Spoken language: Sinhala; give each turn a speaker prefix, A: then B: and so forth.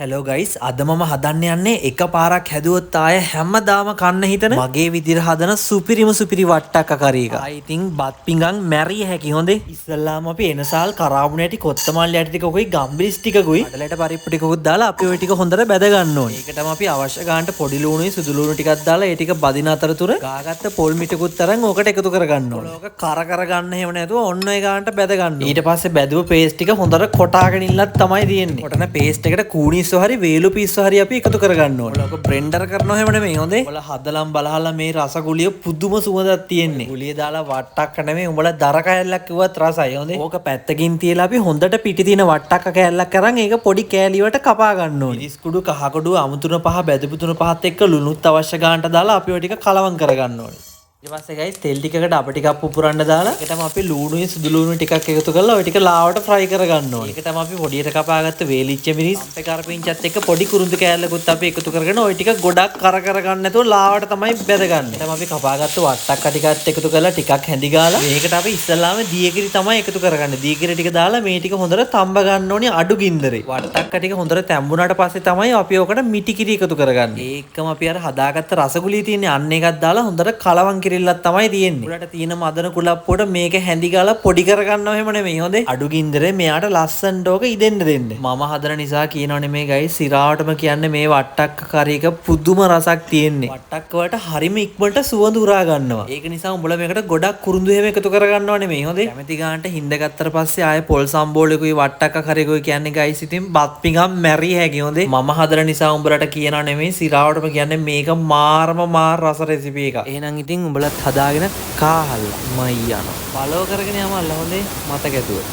A: හෙලෝ ගයිස් අද මම හදන්න යන්නේ එක පාරක් හැදුවොත් ආය හැමදාම කන්න හිතන මගේ විදිහට හදන සුපිරිම සුපිරි වට්ටක්ක කරි එක. I think බත් පිඟන් මැරිය හැකි හොඳේ. ඉස්සල්ලාම අපි එනසාල් කරාබුන ඇටි කොත්තමල්ලි ඇටි ටිකකුයි ගම්බිරිස් ටිකකුයි අඩලට පරිප්පු ටිකකුත් දාලා අපි ওই ටික හොඳට බැද ගන්න ඕනේ. ඒකටම අපි අවශ්‍ය ගානට පොඩි ලුණුයි සුදු ලුණු ටිකක් දාලා ඒ ටික බදින අතරතුර ගාගත්ත පොල් මිටකුත් තරම් ඕකට එකතු කර ගන්න ඕනේ. ඕක කර ගන්න හැම නැතුව ඔන්න ඔය ගානට බැද ගන්න ඕනේ. ඊට පස්සේ බැදුව පේස්ට් ටික හොඳට කොටාගෙන ඉන්නත් තමයි තියෙන්නේ. කොටන පේස්ට් එකට කූණි හරි වේලු පිස්සු හරි අපි එකතු කරගන්න ඕනේ. ඔයාලක බ්ලෙන්ඩර් කරනවා හැම නෙමෙයි හොඳේ. ඔයාලා හදලම් බලහලා මේ රසගුලිය පුදුම සුවඳක් තියෙන්නේ. ගුලිය දාලා වට්ටක්ක නෙමෙයි උඹලා දර කෑල්ලක් කිව්වත් රසයි හොඳේ. ඕක පැත්තකින් තියලා අපි හොඳට පිටි තියෙන වට්ටක්ක කෑල්ලක් අරන් ඒක පොඩි කෑලි වලට කපා ගන්න ඕනේ. ඉරිස් කුඩු කහ කුඩු අමුතුන පහ බැදපු තුන පහත් එක්ක ලුණුත් අවශ්‍ය ගානට දාලා අපි ඔය ටික කලවම් කරගන්න ඕනේ. ඊට පස්සේ ගයිස් තෙල් ටිකකට අප ටිකක් පුපුරන්න දාලා ඒකටම අපි ලුණුයි සුදු ලුණු ටිකක් එකතු කරලා ඔය ටික ලාවට ෆ්‍රයි කරගන්න ඕනේ. ඒකටම අපි පොඩියට කපාගත්ත වේලිච්ච මිරිස් අපේ කරපිංචත් එක්ක පොඩි කුරුඳු කෑල්ලකුත් අපි එකතු කරගෙන ඔය ටික ගොඩක් කර ගන්න නැතුව ලාවට තමයි බෙදගන්නේ. ඊටම අපි කපාගත්ත වට්ටක්ක ටිකත් එකතු කරලා ටිකක් හැඳි ගාලා මේකට අපි ඉස්සල්ලාම දීගිරි තමයි එකතු කරගන්නේ. දීගිරි ටික දාලා මේ ටික හොඳට තම්බ ගන්න ඕනේ අඩු ගින්දරේ. වට්ටක්ක ටික හොඳට තැඹුණාට පස්සේ තමයි අපි ඔකට මිටි කිරි එකතු කරගන්නේ. ඒකම අපි අර හදාගත්ත රසගුලිය තියෙන්නේ අන්න එකක් දාලා හොඳට කලවම් කිරිල්ලක් තමයි තියෙන්නේ. උඩට තියෙන මදන කුලප්පුවට මේක හැඳි ගාලා පොඩි කරගන්නව එහෙම නෙමෙයි හොඳේ. අඩු ගින්දරේ මෙයාට ලස්සනට ඕක ඉදෙන්න දෙන්න. මම හදන නිසා කියනව නෙමෙයි ගයිස් සිරාවටම කියන්නේ මේ වට්ටක්ක කරි එක පුදුම රසක් තියෙන්නේ. වට්ටක්ක වලට හරිම ඉක්මනට සුවඳ උරා ගන්නවා. ඒක නිසා උඹලා මේකට ගොඩක් කුරුඳු එහෙම එකතු කරගන්නව නෙමෙයි හොඳේ. කැමැති ගානට හින්ද ගත්තට පස්සේ ආයේ පොල් සම්බෝලෙකුයි වට්ටක්ක කරේකුයි කියන්නේ ගයිස් ඉතින් බත් පිඟම් මැරිය හැකි හොඳේ. මම හදන නිසා උඹලට කියනව නෙමෙයි සිරාවටම කියන්නේ මේක මාරම මාර රස රෙසිපි එකක්. එහෙනම් ඉතින් උඹලත් හදාගෙන කාහල්ලා මයි යනවා. ෆලෝ කරගෙන යමල්ලා හොඳේ මතක ඇතුව.